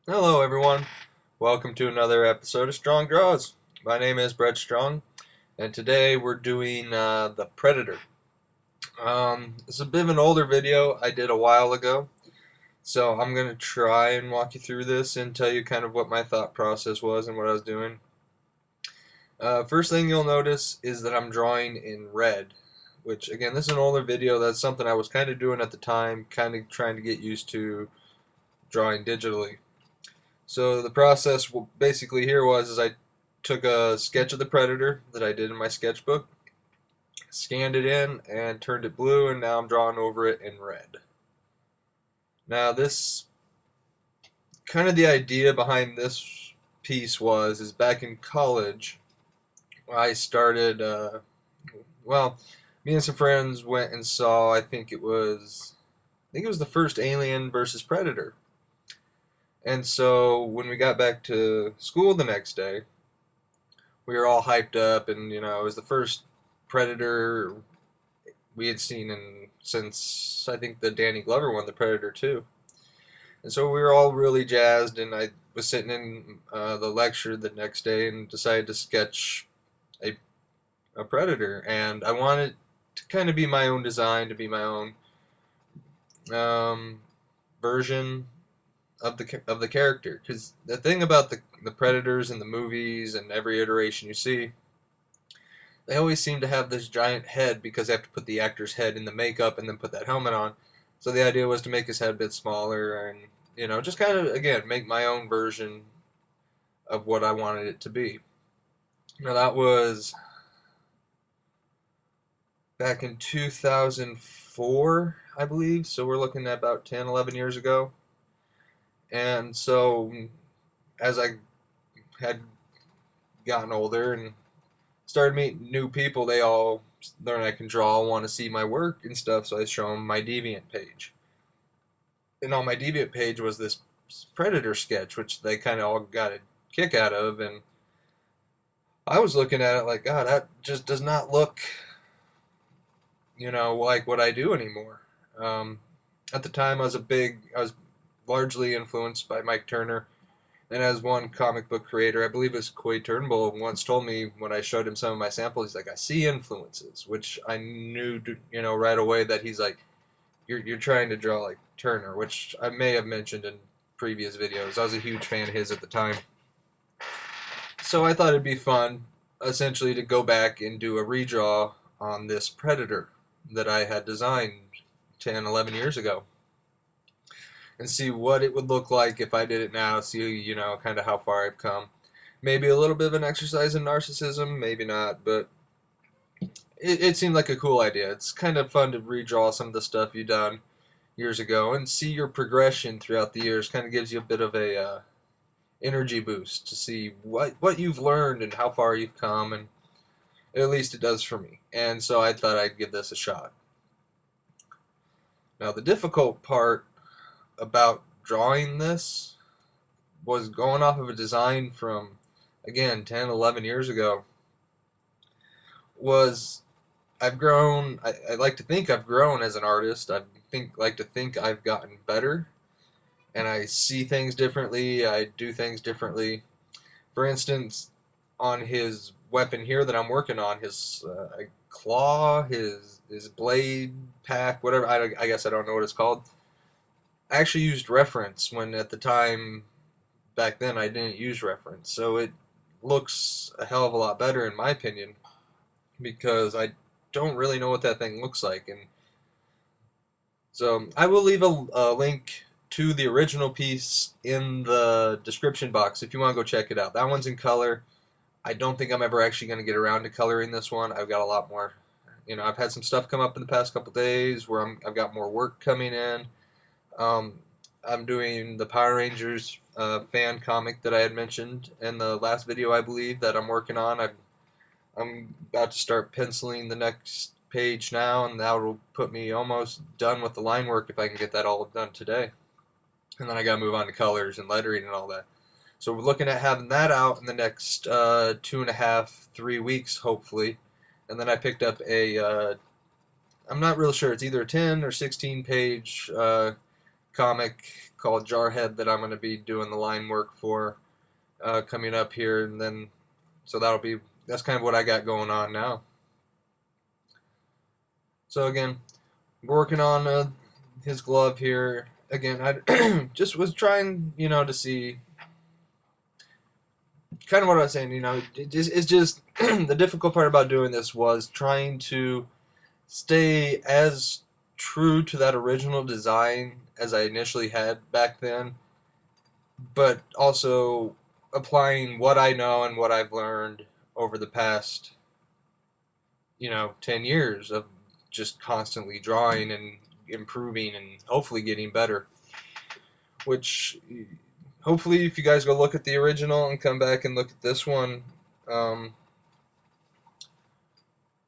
Hello, everyone. Welcome to another episode of Strong Draws. My name is Brett Strong, and today we're doing The Predator. It's a bit of an older video I did a while ago, so I'm going to try and walk you through this and tell you kind of what my thought process was and what I was doing. First thing you'll notice is that I'm drawing in red, which, again, this is an older video. That's something I was kind of doing at the time, kind of trying to get used to drawing digitally. So the process basically here was is I took a sketch of the predator that I did in my sketchbook, scanned it in, and turned it blue, and now I'm drawing over it in red. Now this kind of the idea behind this piece is back in college I started well, me and some friends went and saw I think it was the first Alien versus Predator. And so when we got back to school the next day, we were all hyped up, and it was the first Predator we had seen since I think the Danny Glover one, the Predator 2. And so we were all really jazzed, and I was sitting in the lecture the next day and decided to sketch a, a Predator, and I wanted to kind of be my own design, to be my own version of the character, because the thing about the predators in the movies and every iteration you see, they always seem to have this giant head because they have to put the actor's head in the makeup and then put that helmet on. So the idea was to make his head a bit smaller and just kind of again make my own version of what I wanted it to be. Now that was back in 2004, I believe, so we're looking at about 10, 11 years ago. And so as I had gotten older and started meeting new people, they all learn I can draw, want to see my work and stuff, so I show them my Deviant page. And on my Deviant page was this Predator sketch, which they kind of all got a kick out of, and I was looking at it like, God, that just does not look, like what I do anymore. At the time, I was largely influenced by Mike Turner. And as one comic book creator, I believe it was Coy Turnbull, once told me when I showed him some of my samples, he's like, I see influences, which I knew, right away that he's like, you're trying to draw like Turner, which I may have mentioned in previous videos. I was a huge fan of his at the time. So I thought it'd be fun, essentially, to go back and do a redraw on this Predator that I had designed 10, 11 years ago, and see what it would look like if I did it now, see, kind of how far I've come. Maybe a little bit of an exercise in narcissism, maybe not, but it seemed like a cool idea. It's kind of fun to redraw some of the stuff you've done years ago and see your progression throughout the years. Kind of gives you a bit of a energy boost to see what you've learned and how far you've come, and at least it does for me. And so I thought I'd give this a shot. Now the difficult part about drawing this was going off of a design from, again, 10, 11 years ago. Was I've grown, I like to think I've grown as an artist. Like to think I've gotten better, and I see things differently, I do things differently. For instance, on his weapon here that I'm working on, his claw, his blade pack, whatever, I guess I don't know what it's called. I actually used reference when at the time back then I didn't use reference. So it looks a hell of a lot better in my opinion because I don't really know what that thing looks like. And so I will leave a link to the original piece in the description box if you want to go check it out. That one's in color. I don't think I'm ever actually going to get around to coloring this one. I've got a lot more. I've had some stuff come up in the past couple days where I've got more work coming in. I'm doing the Power Rangers fan comic that I had mentioned in the last video, I believe, that I'm working on. I'm about to start penciling the next page now, and that will put me almost done with the line work if I can get that all done today. And then I got to move on to colors and lettering and all that. So we're looking at having that out in the next 2.5, 3 weeks, hopefully. And then I picked up I'm not real sure, it's either a 10 or 16 page comic called Jarhead that I'm going to be doing the line work for coming up here, and then so that's kind of what I got going on now. So again, working on his glove here. Again, I just was trying, to see kind of what I was saying. It's just the difficult part about doing this was trying to stay as true to that original design as I initially had back then, but also applying what I know and what I've learned over the past 10 years of just constantly drawing and improving and hopefully getting better. Which, hopefully, if you guys go look at the original and come back and look at this one,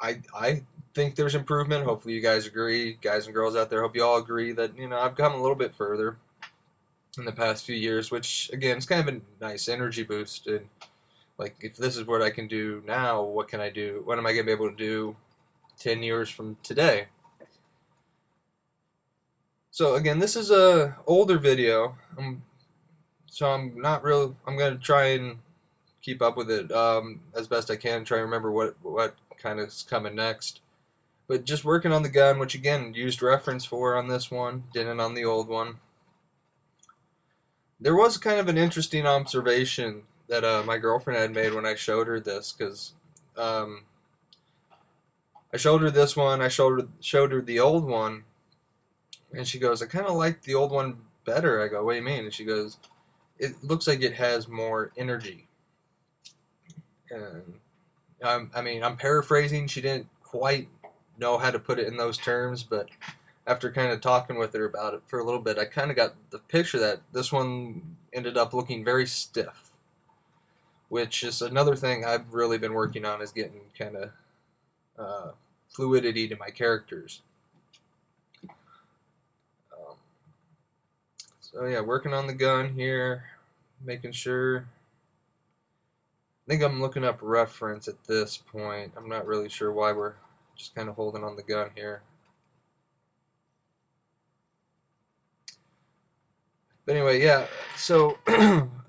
I think there's improvement. Hopefully you guys agree, guys and girls out there. Hope you all agree that I've come a little bit further in the past few years, which again is kind of a nice energy boost. And like, if this is what I can do now, what can I do? What am I gonna be able to do 10 years from today? So again, this is a older video, so I'm gonna try and keep up with it as best I can. Try and remember what kind of is coming next. But just working on the gun, which again used reference for on this one, didn't on the old one. There was kind of an interesting observation that my girlfriend had made when I showed her this, because I showed her this one, I showed her the old one, and she goes, "I kind of like the old one better." I go, "What do you mean?" And she goes, "It looks like it has more energy." And I mean, I'm paraphrasing. She didn't quite know how to put it in those terms, but after kind of talking with her about it for a little bit, I kind of got the picture that this one ended up looking very stiff, which is another thing I've really been working on, is getting kind of fluidity to my characters. So yeah, working on the gun here, making sure. I think I'm looking up reference at this point. I'm not really sure why we're just kind of holding on the gun here. But anyway, yeah. So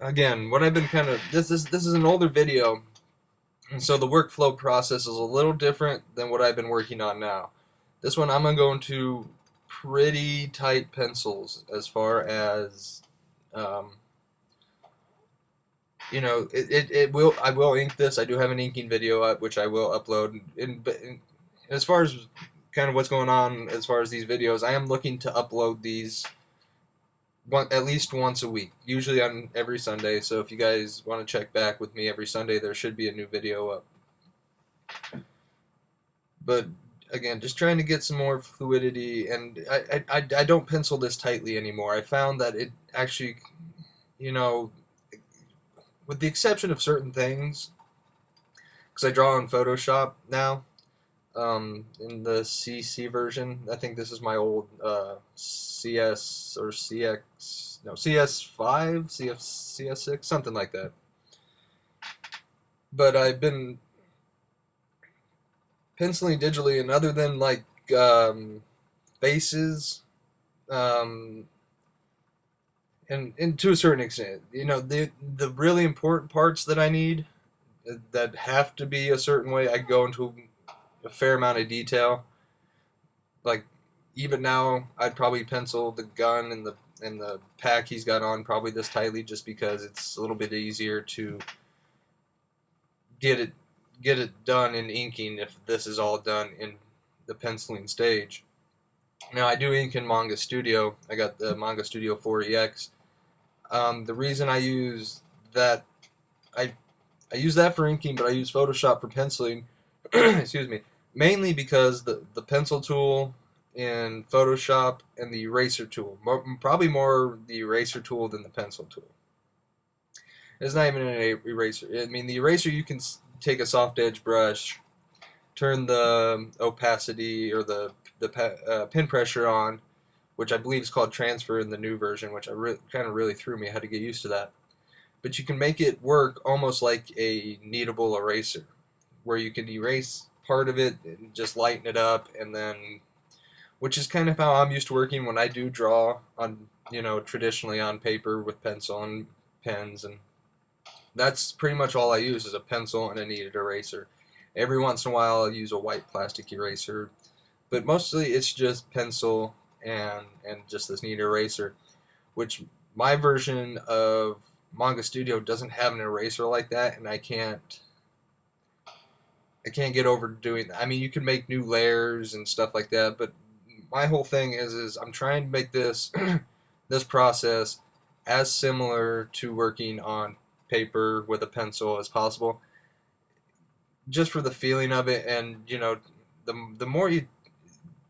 again, what I've been this is an older video, and so the workflow process is a little different than what I've been working on now. This one I'm gonna go into pretty tight pencils as far as I will ink this. I do have an inking video up, which I will upload. But as far as kind of what's going on as far as these videos, I am looking to upload these at least once a week, usually on every Sunday. So if you guys want to check back with me every Sunday, there should be a new video up. But again, just trying to get some more fluidity, and I don't pencil this tightly anymore. I found that it actually, with the exception of certain things, because I draw in Photoshop now, in the CC version. I think this is my old CS or CX, no, CS5, CS6, something like that. But I've been penciling digitally, and other than like faces, and to a certain extent, the really important parts that I need, that have to be a certain way, I go into a fair amount of detail. Like, even now, I'd probably pencil the gun and the pack he's got on probably this tightly, just because it's a little bit easier to get it done in inking if this is all done in the penciling stage. Now, I do ink in Manga Studio. I got the Manga Studio 4EX. The reason I use that, I use that for inking, but I use Photoshop for penciling. Excuse me. Mainly because the pencil tool in Photoshop and the eraser tool, probably more the eraser tool than the pencil tool. It's not even an eraser. I mean, the eraser, you can take a soft edge brush, turn the opacity or the pin pressure on, which I believe is called transfer in the new version, which kind of really threw me. I had to get used to that. But you can make it work almost like a kneadable eraser, where you can erase part of it and just lighten it up, and then, which is kind of how I'm used to working when I do draw on traditionally on paper with pencil and pens, and that's pretty much all I use is a pencil and a kneaded eraser. Every once in a while I'll use a white plastic eraser, but mostly it's just pencil and just this kneaded eraser, which my version of Manga Studio doesn't have an eraser like that, and I can't get over doing that. I mean, you can make new layers and stuff like that, but my whole thing is I'm trying to make this this process as similar to working on paper with a pencil as possible, just for the feeling of it. And the more you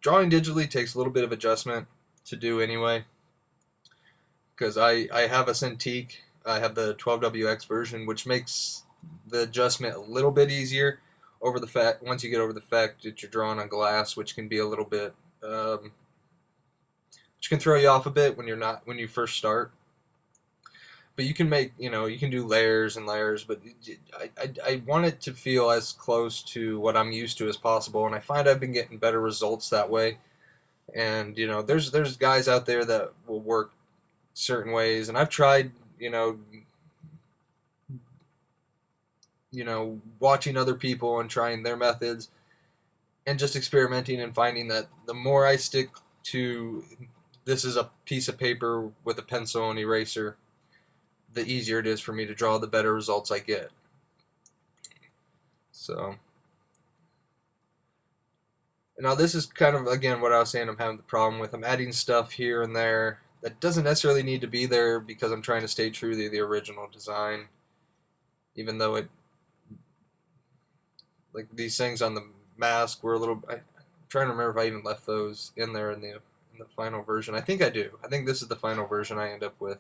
drawing digitally takes a little bit of adjustment to do anyway, because I have a Cintiq. I have the 12WX version, which makes the adjustment a little bit easier over the fact once you get over the fact that you're drawing on glass, which can be a little bit which can throw you off a bit when you first start. But you can make, you can do layers and layers, but I want it to feel as close to what I'm used to as possible, and I find I've been getting better results that way. And there's guys out there that will work certain ways, and I've tried, watching other people and trying their methods and just experimenting and finding that the more I stick to this is a piece of paper with a pencil and eraser, the easier it is for me to draw, the better results I get. So now this is kind of, again, what I was saying I'm having the problem with. I'm adding stuff here and there that doesn't necessarily need to be there because I'm trying to stay true to the original design, even though like these things on the mask were a little. I'm trying to remember if I even left those in there in the final version. I think I do. I think this is the final version I end up with.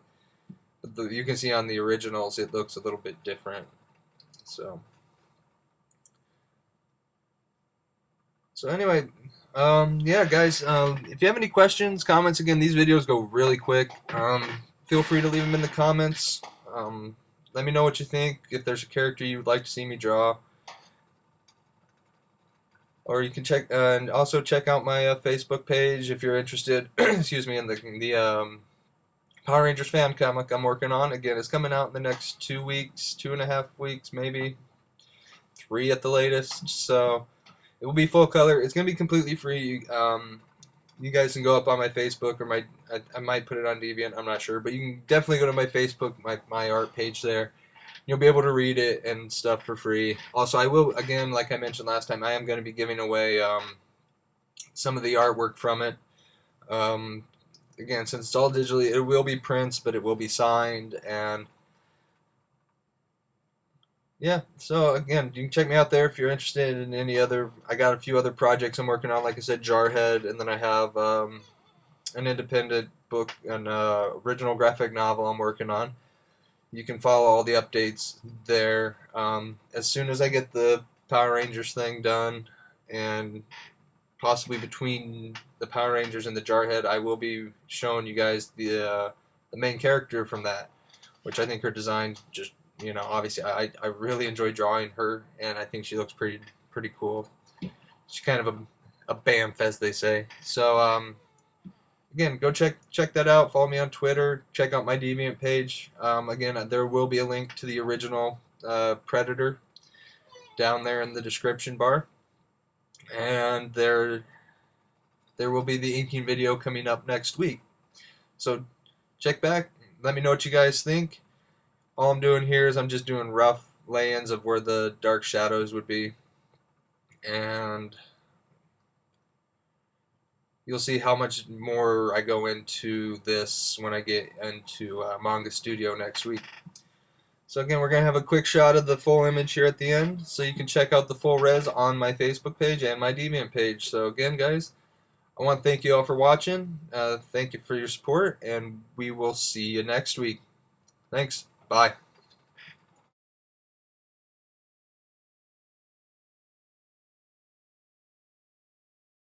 But you can see on the originals it looks a little bit different. So anyway, yeah, guys. If you have any questions, comments, again, these videos go really quick. Feel free to leave them in the comments. Let me know what you think. If there's a character you would like to see me draw. Or you can check and also check out my Facebook page if you're interested. Excuse me, in the Power Rangers fan comic I'm working on. Again, it's coming out in the next 2 weeks, 2.5 weeks, maybe 3 at the latest. So it will be full color. It's gonna be completely free. You guys can go up on my Facebook, or I might put it on Deviant. I'm not sure, but you can definitely go to my Facebook, my art page there. You'll be able to read it and stuff for free. Also, I will, again, like I mentioned last time, I am going to be giving away some of the artwork from it. Again, since it's all digitally, it will be prints, but it will be signed. And yeah, so again, you can check me out there if you're interested in any other. I got a few other projects I'm working on, like I said, Jarhead, and then I have an independent book, an original graphic novel I'm working on. You can follow all the updates there. As soon as I get the Power Rangers thing done, and possibly between the Power Rangers and the Jarhead, I will be showing you guys the main character from that, which I think her design just, obviously I really enjoy drawing her, and I think she looks pretty cool. She's kind of a BAMF, as they say. So again, go check that out. Follow me on Twitter. Check out my Deviant page. Again, there will be a link to the original Predator down there in the description bar, and there will be the inking video coming up next week. So check back. Let me know what you guys think. All I'm doing here is I'm just doing rough lay-ins of where the dark shadows would be, and you'll see how much more I go into this when I get into Manga Studio next week. So again, we're going to have a quick shot of the full image here at the end, so you can check out the full res on my Facebook page and my Deviant page. So again, guys, I want to thank you all for watching. Thank you for your support, and we will see you next week. Thanks. Bye.